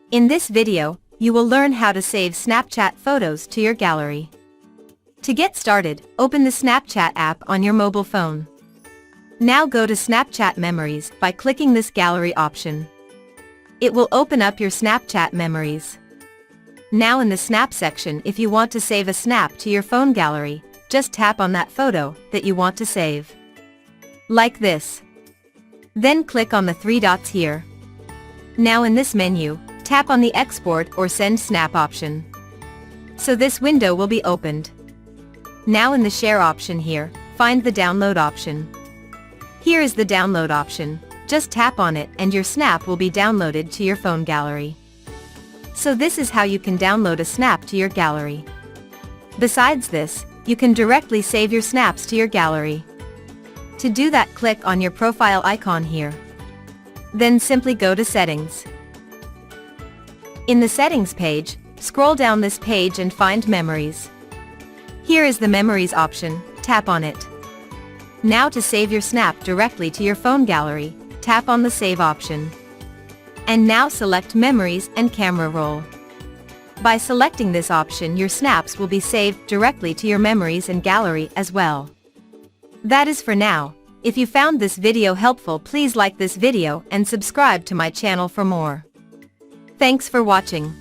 In this video, you will learn how to save Snapchat photos to your gallery. To get started, open the Snapchat app on your mobile phone. Now go to Snapchat Memories by clicking this gallery option. It will open up your Snapchat memories. Now in the Snap section, if you want to save a snap to your phone gallery, just tap on that photo that you want to save. Like this. Then click on the three dots here. Now in this menu, tap on the Export or Send Snap option. So this window will be opened. Now in the Share option here, find the Download option. Here is the Download option. Just tap on it and your snap will be downloaded to your phone gallery. So this is how you can download a snap to your gallery. Besides this, you can directly save your snaps to your gallery. To do that, click on your profile icon here. Then simply go to Settings. In the Settings page, scroll down this page and find Memories. Here is the Memories option, tap on it. Now to save your snap directly to your phone gallery, tap on the Save option. And now select Memories and Camera Roll. By selecting this option, your snaps will be saved directly to your memories and gallery as well. That is for now. If you found this video helpful, please like this video and subscribe to my channel for more. Thanks for watching.